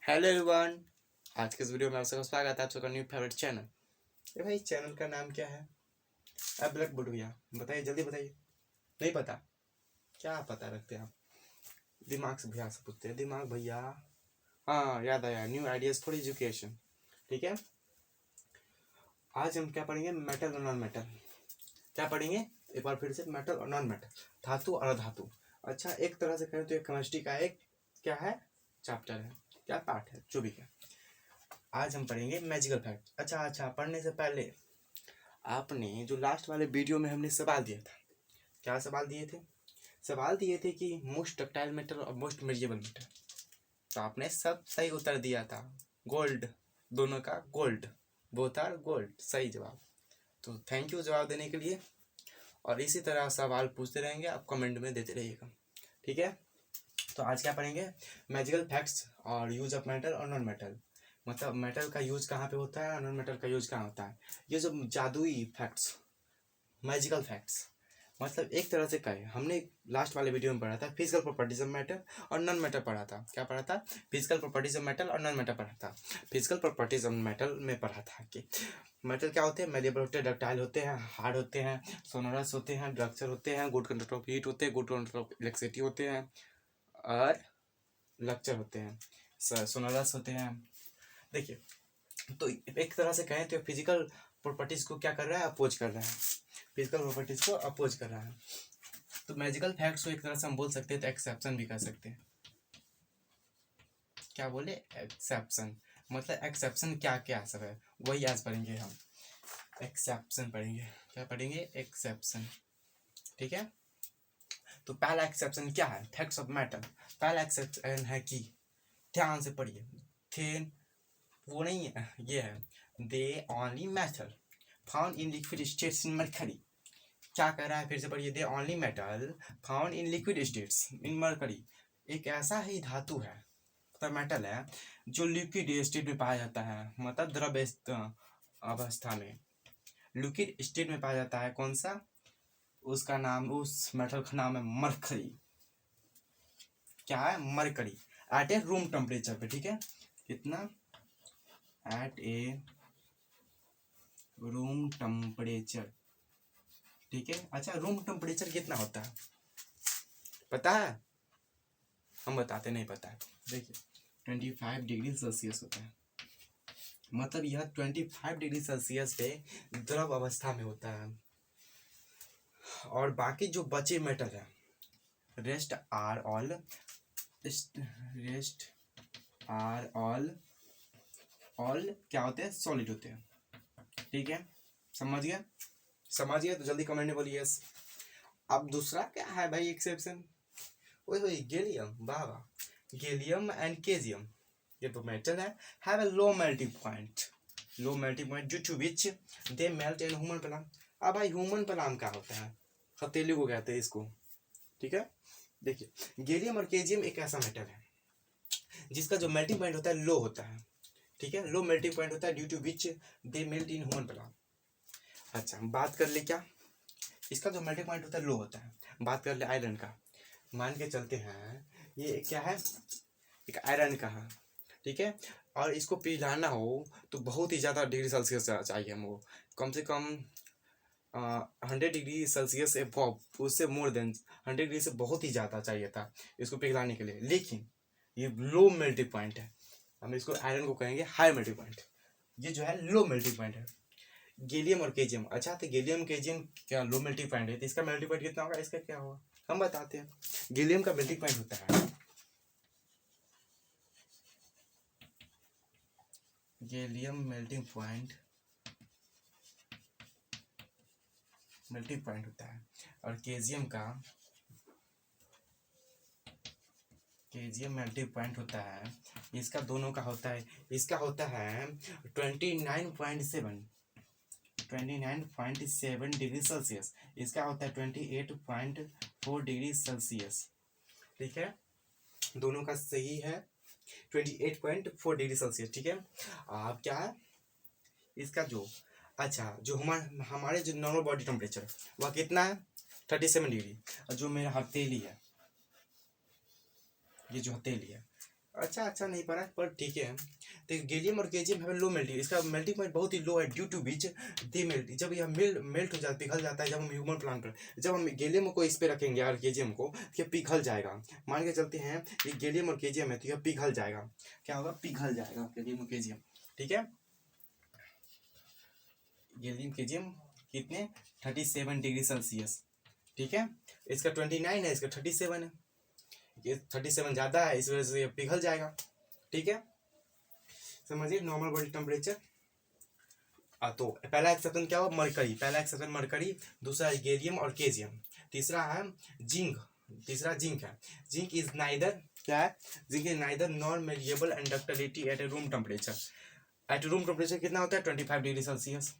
Hello everyone. आज के इस वीडियो में आप सबका स्वागत है आप सबका न्यू फेवरेट चैनल। अरे भाई चैनल का नाम क्या है? अब ब्लैक बोर्ड भैया बताइए, जल्दी बताइए। नहीं पता? क्या पता रखते हैं आप? दिमाग से भैया से पूछते हैं, दिमाग भैया। हाँ याद आया, न्यू आइडियाज फॉर एजुकेशन। ठीक है, आज हम क्या पढ़ेंगे? मेटल और नॉन मेटल। क्या पढ़ेंगे एक बार फिर से? मेटल और नॉन मेटल, धातु और अधातु। अच्छा, एक तरह से कहें तो एक केमिस्ट्री का एक क्या है, चैप्टर है, क्या पार्ट है, जो भी है। आज हम पढ़ेंगे मैजिकल फैक्ट। अच्छा, पढ़ने से पहले आपने जो लास्ट वाले वीडियो में हमने सवाल दिया था, क्या सवाल दिए थे? सवाल दिए थे कि मोस्ट डक्टाइल मेटल और मोस्ट मेरिएबल मेटल। तो आपने सब सही उत्तर दिया था, गोल्ड, दोनों का गोल्ड, बोथ आर गोल्ड, सही जवाब। तो थैंक यू जवाब देने के लिए, और इसी तरह सवाल पूछते रहेंगे, आप कमेंट में देते रहिएगा। ठीक है, तो आज क्या पढ़ेंगे? मैजिकल फैक्ट्स और यूज ऑफ मेटल और नॉन मेटल। मतलब मेटल का यूज कहाँ पे होता है और नॉन मेटल का यूज कहाँ होता है। ये जो जादुई फैक्ट्स, मैजिकल फैक्ट्स, मतलब एक तरह से कहे, हमने लास्ट वाले वीडियो में पढ़ा था फिजिकल प्रॉपर्टीज ऑफ मेटल और नॉन मेटल पढ़ा था। क्या पढ़ा था? फिजिकल प्रॉपर्टीज ऑफ मेटल और नॉन मेटल पढ़ा था। फिजिकल प्रॉपर्टीज ऑफ मेटल में पढ़ा था कि मेटल क्या होते हैं? मेलेबल होते हैं, डक्टाइल होते हैं, हार्ड होते हैं, सोनोरस होते हैं, डक्चर होते हैं, गुड कंडक्टर ऑफ हीट होते हैं, गुड कंडक्टर ऑफ इलेक्ट्रिसिटी होते हैं, और लक्चर होते हैं, सोनोरस होते हैं। देखिए, तो एक तरह से कहें तो फिजिकल प्रॉपर्टीज को क्या कर रहा है? अपोज कर रहा है, फिजिकल प्रॉपर्टीज को अपोज कर रहा है। तो मैजिकल फैक्ट्स को एक तरह से हम बोल सकते हैं, तो एक्सेप्शन भी कर सकते हैं। क्या बोले? एक्सेप्शन। मतलब एक्सेप्शन क्या क्या सब है वही आज पढ़ेंगे हम। एक्सेप्शन पढ़ेंगे, क्या पढ़ेंगे? एक्सेप्शन। ठीक है, तो पहला एक्सेप्शन क्या है? Facts of matter. पहला एक्सेप्शन है कि, ध्यान से पढ़िए, थे वो नहीं है, ये है, they only metal found in liquid states in mercury. क्या कह रहा है? फिर से पढ़िए, they only metal found in liquid states in mercury. एक ऐसा ही धातु है, मतलब मेटल है, जो लिक्विड स्टेट में पाया जाता है, मतलब द्रव्य अवस्था में, लिक्विड स्टेट में पाया जाता है। कौन सा? उसका नाम, उस मेटल का नाम है मरकरी। क्या है? Mercury. Eight a room temperature पे। ठीक है, कितना? Eight a room temperature. ठीक है, अच्छा, रूम टेम्परेचर कितना होता है पता है? हम बताते, नहीं पता है। देखिए, 25 डिग्री सेल्सियस होता है, मतलब यह 25 डिग्री सेल्सियस पे द्रव अवस्था में होता है। और बाकी जो बचे मेटल है, रेस्ट आर ऑल क्या होते हैं? सॉलिड होते हैं। ठीक है, समझ गया? समझ गया तो जल्दी कमेंट में बोलिए यस। अब दूसरा क्या है भाई एक्सेप्शन? वही गैलियम, वाह वाह, गैलियम एंड केजियम, ये तो मेटल है, have a low melting point, low melting point due to which they melt in human palm. अब भाई ह्यूमन प्लाम क्या होता है? हथेली को कहते हैं इसको। ठीक है, देखिए, गैलियम और केजियम एक ऐसा मेटल है जिसका जो मेल्टिंग पॉइंट होता है लो होता है। ठीक है, लो मेल्टिंग पॉइंट होता है, due to which they melt in human palm. अच्छा, बात कर ले क्या, इसका जो मेल्टिंग पॉइंट होता है लो होता है। बात कर ले आयरन का, मान के चलते हैं ये क्या है, एक आयरन का है। ठीक है, और इसको पिघलाना हो तो बहुत ही ज़्यादा डिग्री सेल्सियस चाहिए हमको, कम से कम 100 डिग्री सेल्सियस एबव, उससे मोर देन 100 डिग्री से बहुत ही ज़्यादा चाहिए था इसको पिघलाने के लिए। लेकिन ये लो मेल्टिंग पॉइंट है, हम इसको आयरन को कहेंगे हाई मेल्टिंग पॉइंट। ये जो है लो मेल्टिंग पॉइंट है। गैलियम और केजियम, अच्छा, तो गैलियम केजियम क्या लो मेल्टिंग पॉइंट है, तो इसका मेल्टिंग पॉइंट कितना होगा, इसका क्या होगा, हम बताते हैं। गैलियम का मेल्टिंग पॉइंट होता है, गैलियम मेल्टिंग पॉइंट होता है, और केजियम मेल्टिंग पॉइंट होता है, इसका दोनों का होता है, इसका होता है 29.7 डिग्री सेल्सियस, इसका होता है 28.4 डिग्री सेल्सियस। ठीक है, दोनों का सही है 28.4 डिग्री सेल्सियस। ठीक है, अब क्या है इसका जो, अच्छा, जो हमारे जो नॉर्मल बॉडी टेम्परेचर वह कितना है? 37 डिग्री। और जो मेरा हथेली है, ये जो हथेली है, अच्छा अच्छा नहीं पड़ा पर ठीक है। तो गैलियम और केजियम है लो मेल्टिंग, इसका मेल्टिंग पॉइंट बहुत ही लो है due to which the melt, जब यह मेल्ट हो जाता पिघल जाता है जब हम ह्यूमन प्लांट पर, जब हम गैलियम को इस पे रखेंगे और केजियम को, ये पिघल जाएगा। मान के चलते हैं ये गैलियम और केजियम है तो यह पिघल जाएगा। क्या होगा? पिघल जाएगा गैलियम और केजियम। ठीक है, गैलियम केजियम कितने 37 डिग्री सेल्सियस। ठीक है, इसका 29 है, इसका 37 है, ये 37 ज़्यादा है इस वजह से ये पिघल जाएगा। ठीक है, समझिए नॉर्मल बॉडी टेम्परेचर। तो पहला एक्सेप्शन क्या हुआ? मरकरी, पहला एक्सेप्शन मरकरी, दूसरा गैलियम और केजियम, तीसरा है जिंक, तीसरा जिंक है। जिंक इज नाइदर, क्या है? Zinc is neither non malleable and ductility at a room temperature. At room temperature कितना होता है? 25 डिग्री सेल्सियस,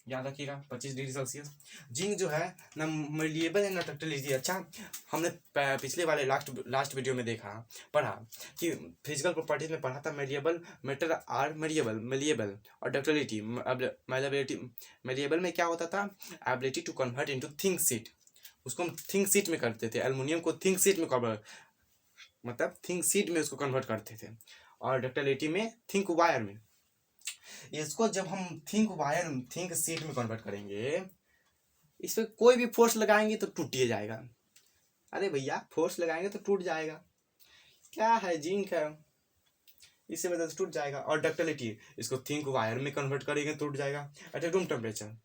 याद रखिएगा 25 डिग्री सेल्सियस। जिंक जो है ना मेलिएबल है ना डक्टिलिटी। अच्छा, हमने पिछले वाले लास्ट वीडियो में देखा पढ़ा कि फिजिकल प्रॉपर्टीज में पढ़ा था मेलिएबल मेटल आर मेलिएबल और डक्टिलिटी मेलिएबल में क्या होता था? Ability to convert into thin sheet, उसको हम थिंक शीट में करते थे, एल्युमिनियम को थिंक शीट में कन्वर्ट, मतलब थिंक शीट में उसको कन्वर्ट करते थे, और डक्टिलिटी में थिंक वायर में। इसको जब हम थिंक शीट में कन्वर्ट करेंगे, इस पर कोई भी फोर्स लगाएंगे तो टूट ही जाएगा। अरे भैया फोर्स लगाएंगे तो टूट जाएगा, क्या है? जिंक है, इससे वजह से टूट जाएगा। और डक्टिलिटी, इसको थिंक वायर में कन्वर्ट करेंगे टूट जाएगा एट रूम टेम्परेचर।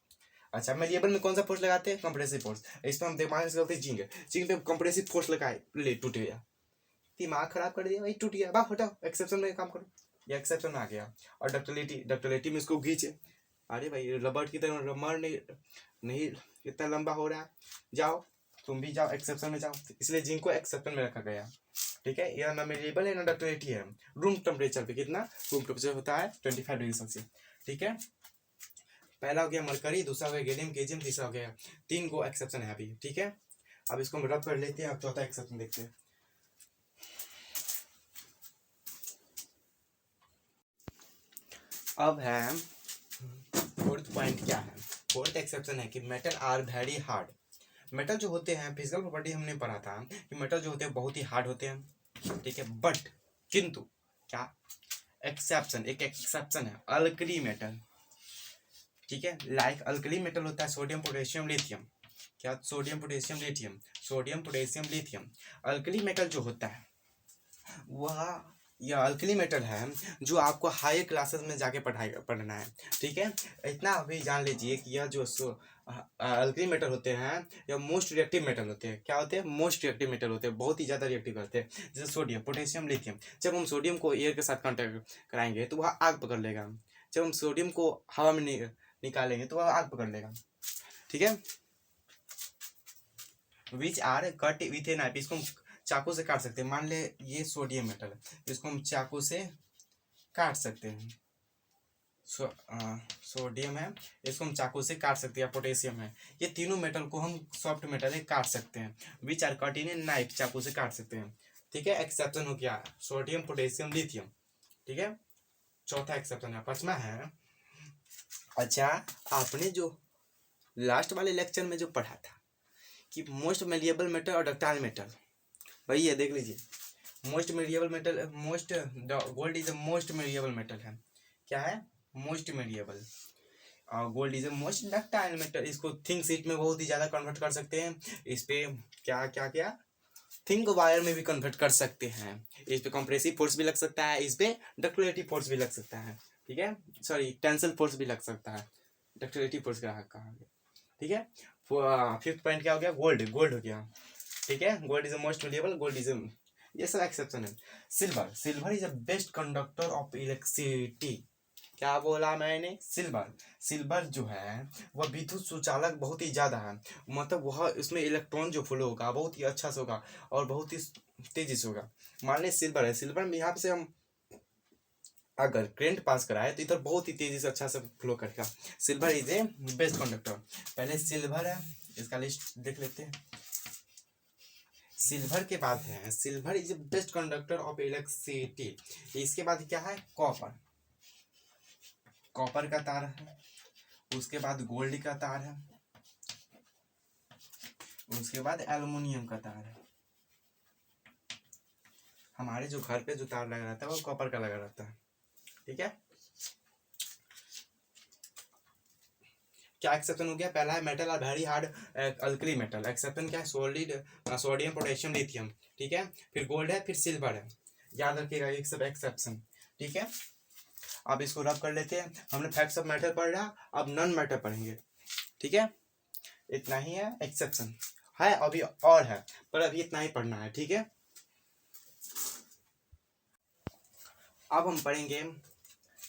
अच्छा, मेलिएबल में कौन सा फोर्स लगाते हैं? Compressive force. इस पर हम दिमाग से करते हैं जिंक, जिंक पे कंप्रेसिव फोर्स लगाए, ले टूट गया, दिमाग खराब कर दिया भाई, टूट गया, बाप हटाओ, एक्सेप्शन में काम करो, ये एक्सेप्शन में आ गया। और डक्टिलिटी में इसको खींचे, अरे भाई रबड़ की तरह रबड़ नहीं नहीं इतना लंबा हो रहा है, जाओ तुम भी जाओ एक्सेप्शन में जाओ, इसलिए जिंक को एक्सेप्शन में रखा गया। ठीक है, यह ना मेरिएबल है ना डक्टिलिटी है। रूम टेम्परेचर पे कितना? रूम टेम्परेचर होता है 25 डिग्री सेल्सियस। ठीक है, पहला हो गया मरकरी, दूसरा हो गया गैलियम केजियम, तीसरा हो गया, 3 गो एक्सेप्शन है अभी। ठीक है, अब इसको हम रब कर लेते हैं, अब चौथा एक्सेप्शन देखते हैं। अब है फोर्थ पॉइंट, क्या है? फोर्थ एक्सेप्शन है कि metal are very hard. Metal जो होते हैं, फिजिकल प्रॉपर्टी हमने पढ़ा था कि मेटल जो होते हैं बहुत ही हार्ड होते हैं। ठीक है, बट किंतु क्या एक्सेप्शन, एक एक्सेप्शन है, अल्कली मेटल। ठीक है, लाइक अल्कली मेटल होता है सोडियम पोटेशियम लिथियम। क्या? Sodium potassium lithium, sodium potassium lithium. Alkali metal जो होता है वह, यह अल्कली मेटल है जो आपको हायर क्लासेस में जाके पढ़ना है। ठीक है, इतना अभी जान लीजिए कि यह जो अल्कली मेटल होते हैं यह मोस्ट रिएक्टिव मेटल होते हैं। क्या होते हैं? मोस्ट रिएक्टिव मेटल होते हैं, बहुत ही ज़्यादा रिएक्टिव करते हैं। जैसे सोडियम पोटेशियम लिथियम, जब हम सोडियम को एयर के साथ कांटेक्ट कराएंगे तो वह आग पकड़ लेगा, जब हम सोडियम को हवा में निकालेंगे तो वह आग पकड़ लेगा। ठीक है, which are cut with a knife, इसको चाकू से काट सकते हैं। मान ले ये सोडियम मेटल है, इसको हम चाकू से काट सकते हैं। सोडियम है, इसको हम चाकू से काट सकते हैं। पोटेशियम है, ये तीनों मेटल को हम सॉफ्ट मेटल है काट सकते हैं। Which are cut in a knife, चाकू से काट सकते हैं। ठीक है, एक्सेप्शन हो गया सोडियम पोटेशियम लिथियम। ठीक है, चौथा एक्सेप्शन है। पांचवा है, अच्छा आपने जो लास्ट वाले लेक्चर में जो पढ़ा था कि मोस्ट मेलिएबल मेटल और डक्टाइल मेटल, वही है, देख लीजिए। Most malleable metal, most gold is the most malleable metal है। क्या है? Most malleable. और gold is the most ductile metal, इसको थिंक शीट में बहुत ही ज़्यादा कन्वर्ट कर सकते हैं। इस पे क्या क्या क्या थिंक वायर में भी कन्वर्ट कर सकते हैं। इस पे कंप्रेसिव फोर्स भी लग सकता है, इस पे डक्टिलिटी फोर्स भी लग सकता है। ठीक है, सॉरी टेंसिल फोर्स भी लग सकता है, डक्टिलिटी फोर्स कहा गया। ठीक है, फिफ्थ पॉइंट क्या हो गया? गोल्ड, गोल्ड हो गया। ठीक है, gold is the most valuable, gold is, ये सब एक्सेप्शन है। Silver, silver is the best conductor of electricity. क्या बोला मैंने? सिल्वर, सिल्वर जो है वह विद्युत सुचालक बहुत ही ज्यादा है, मतलब वह इसमें इलेक्ट्रॉन जो फ्लो होगा बहुत ही अच्छा से होगा और बहुत ही तेजी से होगा। मान ली सिल्वर है, सिल्वर में यहाँ से हम अगर करंट पास कराए तो इधर बहुत ही तेजी से अच्छा से फ्लो करेगा। Silver is a best conductor. पहले सिल्वर है, इसका लिस्ट देख लेते हैं। सिल्वर के बाद है, silver is best conductor of electricity. इसके बाद क्या है? कॉपर, कॉपर का तार है। उसके बाद गोल्ड का तार है, उसके बाद एल्युमिनियम का तार है। हमारे जो घर पे जो तार लगा रहता है वो कॉपर का लगा रहता है, ठीक है। क्या एक्सेप्शन हो गया? पहला है मेटल और very hard alkali metal. Exception क्या है? सॉलिड सोडियम पोटेशियम लिथियम, ठीक है। फिर गोल्ड है, फिर सिल्वर है, याद रखिएगा ये सब एक्सेप्शन, ठीक है। अब इसको रब कर लेते हैं। हमने फैक्ट्स ऑफ मेटल पढ़ रहा, अब नॉन मेटल पढ़ेंगे, ठीक है। इतना ही है, एक्सेप्शन है अभी और है, पर अभी इतना ही पढ़ना है, ठीक है। अब हम पढ़ेंगे,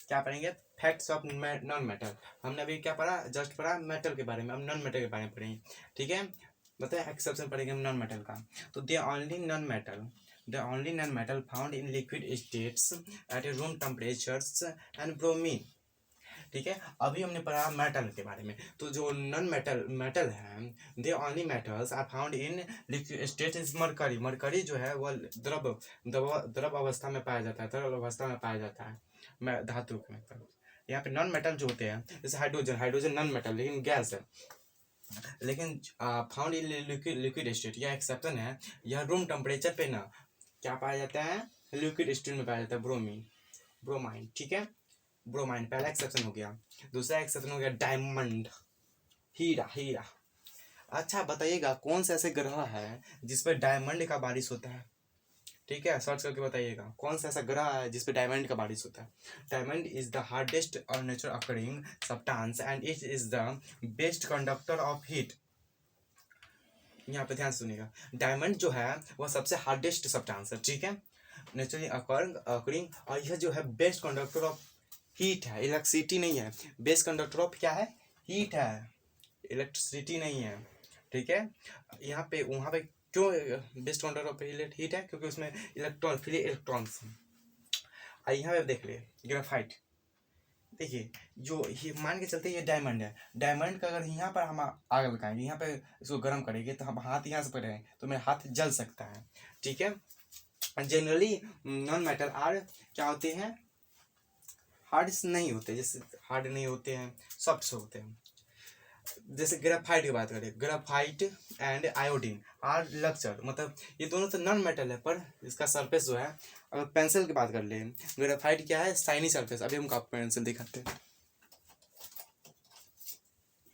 क्या पढ़ेंगे? Facts of non metal. हमने अभी क्या पढ़ा? जस्ट पढ़ा मेटल के बारे में, अब नॉन मेटल के बारे में पढ़ेंगे, ठीक है। बताए एक्सेप्शन पढ़ेंगे हम नॉन मेटल का। तो the only non metal found in liquid states at room temperatures and bromine, ठीक है। अभी हमने पढ़ा मेटल के बारे में। तो जो नॉन मेटल है, they only metals are found in liquid state is mercury. Mercury जो है वह द्रव अवस्था में पाया जाता है, तरल अवस्था में पाया जाता है, धातु में। यहाँ पे नॉन मेटल जो होते हैं, जैसे हाइड्रोजन नॉन मेटल लेकिन गैस है, लेकिन फाउंड इन लिक्विड स्टेट, यह एक्सेप्शन है। यह रूम टेम्परेचर पे ना क्या पाया जाता है? लिक्विड स्टेट में पाया जाता है, ब्रोमाइन, ठीक है। ब्रोमाइन पहला एक्सेप्शन हो गया। दूसरा एक्सेप्शन हो गया डायमंड, हीरा। अच्छा बताइएगा कौन से ऐसे ग्रह है जिस पर डायमंड का बारिश होता है, ठीक है। सर्च करके बताइएगा कौन सा ऐसा ग्रह है जिस पे डायमंड का बारिश होता है। डायमंड इज द हार्डेस्ट और natural occurring substance and it is the best conductor of heat. यहाँ पे ध्यान सुनिएगा, डायमंड जो है वह सबसे हार्डेस्ट सब्सटेंस है, ठीक है, नेचुरली अकरिंग, और यह जो है बेस्ट कंडक्टर ऑफ हीट है, इलेक्ट्रिसिटी नहीं है। बेस्ट कंडक्टर ऑफ क्या है? हीट है, इलेक्ट्रिसिटी नहीं है, ठीक है। यहाँ पे वहाँ पे क्यों बेस्ट कंडक्टर ऑफ हीट है? क्योंकि उसमें इलेक्ट्रॉन, फ्री इलेक्ट्रॉन्स। यहाँ पे देख लिए ग्रेफाइट, देखिए जो ये मान के चलते ये डायमंड है। डायमंड का अगर यहाँ पर हम आग लगाएंगे, यहाँ पे इसको गर्म करेंगे, तो हम हाथ यहाँ से पकड़ेंगे तो मेरा हाथ जल सकता है, ठीक है। जनरली नॉन मेटल आर क्या होते हैं? हार्ड नहीं होते, जैसे हार्ड नहीं होते हैं, सॉफ्ट होते हैं। जैसे ग्रेफाइट की बात करें, ग्रेफाइट एंड आयोडीन आर लक्चर, मतलब ये दोनों तो नॉन मेटल है, पर इसका सरफेस जो है, अगर पेंसिल की बात कर ले, ग्रेफाइट क्या है? Shiny surface. अभी हम आपको पेंसिल दिखाते हैं,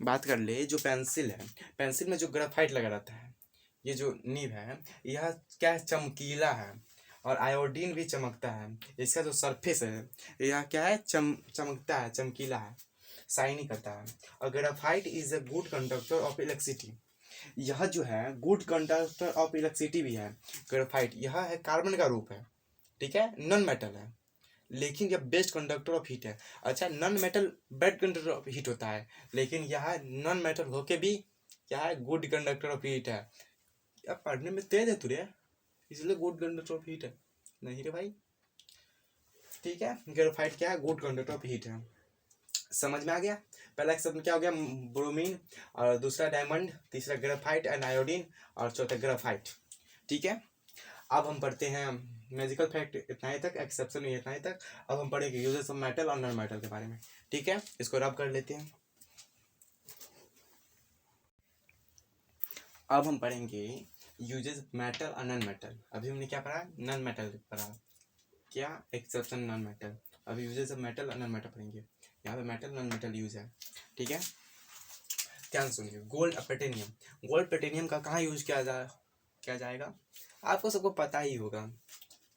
बात कर ले जो पेंसिल है, पेंसिल में जो ग्रेफाइट लगा रहता है, ये जो नीब है यह क्या है? चमकीला है, और आयोडीन भी चमकता है। इसका जो सरफेस है यह क्या है? चमकता है, चमकीला है, शाइनी करता है। और graphite is a good conductor of electricity, यह जो है गुड कंडक्टर ऑफ इलेक्ट्रिसिटी भी है। ग्रेफाइट यह है कार्बन का रूप है, ठीक है, नॉन मेटल है, लेकिन यह बेस्ट कंडक्टर ऑफ हीट है। अच्छा, non metal bad conductor of heat होता है, लेकिन यह नॉन मेटल होके भी क्या है? गुड कंडक्टर ऑफ हीट है। अब पढ़ने में तेज है तुरे, इसलिए गुड कंडक्टर ऑफ हीट है, नहीं रे भाई, ठीक है। ग्रेफाइट क्या है? गुड कंडक्टर ऑफ हीट है। समझ में आ गया? पहला एक्सेप्शन क्या हो गया? ब्रोमीन, और दूसरा डायमंड, तीसरा ग्रेफाइट एंड आयोडीन, और चौथा ग्रेफाइट, ठीक है। अब हम पढ़ते हैं मैजिकल फैक्ट, इतना ही तक, एक्सेप्शन में इतना ही तक। अब हम पढ़ेंगे यूजेस ऑफ मेटल और नॉन मेटल के बारे में, ठीक है। इसको रब कर लेते हैं। अब हम पढ़ेंगे यूजेस मेटल और नॉन मेटल। अभी हमने क्या पढ़ा? नॉन मेटल पढ़ा, क्या? Exception non metal. अभी यूजेस ऑफ मेटल और नॉन मेटल पढ़ेंगे। यहाँ पे मेटल नॉन मेटल यूज है, ठीक है। ध्यान सुनिए, गोल्ड और प्लेटिनियम। गोल्ड प्लेटिनियम का कहाँ यूज किया जाएगा? आपको सबको पता ही होगा,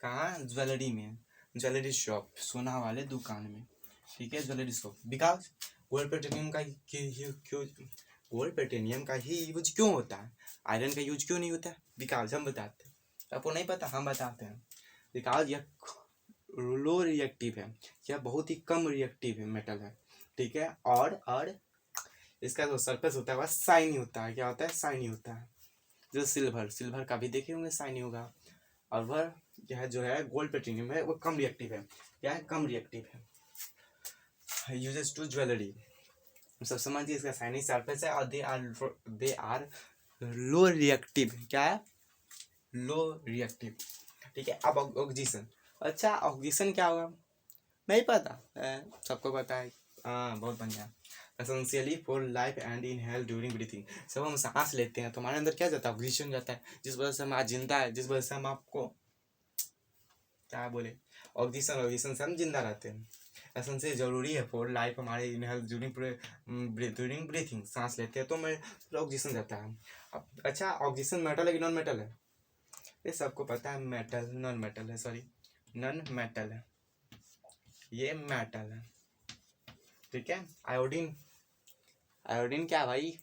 कहाँ? ज्वेलरी में, ज्वेलरी शॉप, सोना वाले दुकान में, ठीक है, jewellery shop. Because gold platinum का क्यों गोल्ड प्लेटिनियम का ही यूज क्यों होता है? आयरन का यूज क्यों नहीं होता है? बिकॉज हम बताते हैं, आपको नहीं पता, हम बताते हैं। बिकॉज यह लो रिएक्टिव है, यह बहुत ही कम रिएक्टिव है मेटल है, ठीक है। और इसका जो सरफेस होता है वह शाइनी होता है। क्या होता है? शाइनी होता है। जो सिल्वर का भी देखे होंगे, शाइनी होगा। और वह यह जो है गोल्ड प्लेटिनियम है वो कम रिएक्टिव है। क्या है? कम रिएक्टिव है। यूजेस टू ज्वेलरी, सब समझिए, इसका शाइनी सरफेस है, और दे आर लो रिएक्टिव। क्या है? लो रिएक्टिव, ठीक है। अब ऑक्सीजन। अच्छा, ऑक्सीजन क्या होगा? नहीं पता? सबको पता है, हाँ, बहुत बढ़िया। Essentially for life and inhale during breathing. जब हम सांस लेते हैं तो हमारे अंदर क्या जाता है? ऑक्सीजन जाता है, जिस वजह से हम आज जिंदा है, जिस वजह से हम आपको क्या बोले, ऑक्सीजन, ऑक्सीजन से हम जिंदा रहते हैं। एसेंशियल जरूरी है फॉर लाइफ, हमारे इनहेल ड्यूरिंग ब्रीथिंग, सांस लेते हैं तो हमें ऑक्सीजन जाता है। अब अच्छा, ऑक्सीजन मेटल है कि नॉन मेटल है? ये सबको पता है, मेटल, नॉन मेटल है, सॉरी नॉन मेटल है, ये मेटल है, ठीक है। आयोडीन, आयोडीन क्या भाई,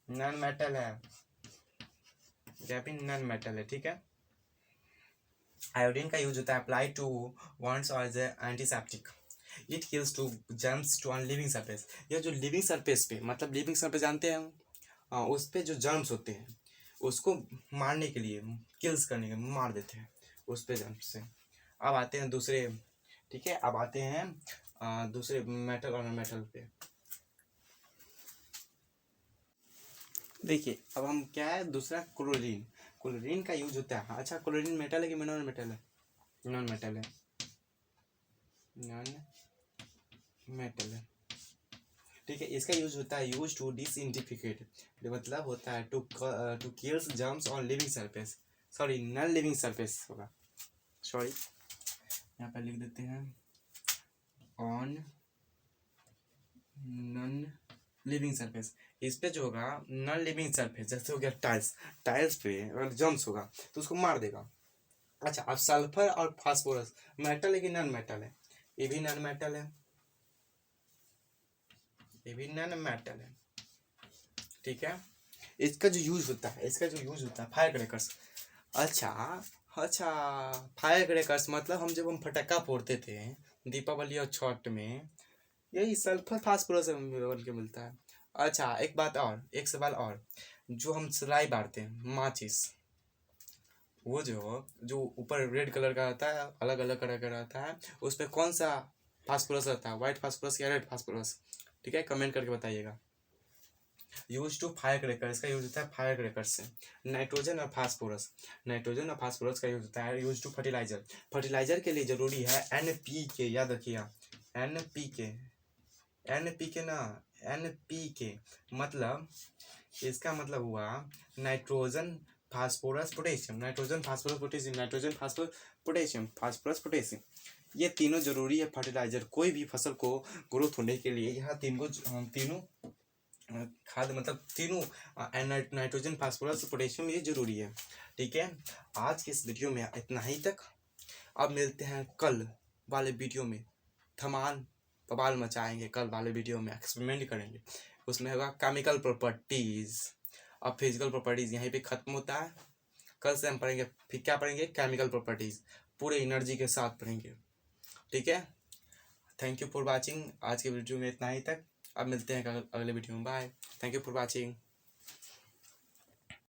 नॉन मेटल है, यह भी नॉन मेटल है, ठीक है। आयोडीन का यूज होता है अप्लाई टू वॉन्ट्स और as antiseptic, it kills to germs to on living surface. यह जो लिविंग सरफेस पे, मतलब लिविंग सरफेस जानते हैं हम, उस पे जो जर्म्स होते हैं उसको मारने के लिए, किल्स करने के, मार देते हैं उस पे जर्म्स से। अब आते हैं दूसरे, ठीक है, अब आते हैं दूसरे मेटल और नॉन मेटल पे। देखिए अब हम क्या है, दूसरा क्लोरीन, क्लोरीन का यूज होता है। अच्छा, क्लोरीन मेटल है कि नॉन मेटल है? नॉन मेटल है, नॉन मेटल है, ठीक है। इसका यूज होता है, यूज टू डिसइंटिफिकेट, मतलब होता है to to kills germs on living surface, sorry non living surface होगा, सॉरी यहाँ पर लिख देते हैं ऑन नॉन लिविंग सरफेस। इस पे जो होगा नॉन लिविंग सरफेस, जैसे हो गया टाइल्स, टाइल्स पे अगर जर्म्स होगा तो उसको मार देगा। अच्छा, अब सल्फर और फास्फोरस मेटल है कि नॉन मेटल है? ये भी नॉन मेटल है, ये भी नॉन मेटल है, ठीक है। इसका जो यूज होता है, इसका जो यूज होता है, फायर क्रैकर्स। अच्छा, अच्छा, फायर क्रैकर्स मतलब हम जब हम फटाका फोड़ते थे दीपावली और छठ में, यही सल्फर फास्फोरस बोल के मिलता है। अच्छा, एक बात और, एक सवाल और, जो हम सलाई बारते हैं माचिस, वो जो ऊपर रेड कलर का रहता है, अलग अलग कलर का रहता है, उस पर कौन सा फास्फोरस रहता है, व्हाइट फास्फोरस या रेड फास्फोरस? ठीक है, कमेंट करके बताइएगा। यूज टू फायर क्रैकर, इसका यूज होता है फायर क्रैकर से। नाइट्रोजन और फास्फोरस, नाइट्रोजन और फास्फोरस का यूज होता है यूज टू फर्टिलाइजर, फर्टिलाइजर के लिए जरूरी है NPK, याद रखिए NPK, NPK ना, NPK मतलब, इसका मतलब हुआ nitrogen phosphorus potassium, nitrogen phosphorus potassium, nitrogen phosphorus potassium, phosphorus potassium, ये तीनों जरूरी है फर्टिलाइजर, कोई भी फसल को ग्रोथ होने के लिए। यहाँ तीनों खाद, मतलब तीनों नाइट्रोजन फास्फोरस पोटेशियम, ये जरूरी है, ठीक है। आज के इस वीडियो में इतना ही तक, अब मिलते हैं कल वाले वीडियो में, धमाल बवाल मचाएंगे, कल वाले वीडियो में एक्सपेरिमेंट करेंगे, उसमें होगा केमिकल प्रॉपर्टीज। अब फिजिकल प्रॉपर्टीज यहीं पे खत्म होता है, कल से हम पढ़ेंगे, फिर क्या पढ़ेंगे, केमिकल प्रॉपर्टीज, पूरे एनर्जी के साथ पढ़ेंगे, ठीक है। थैंक यू फॉर वाचिंग, आज के वीडियो में इतना ही तक, अब मिलते हैं अगले वीडियो में, bye, thank you for watching.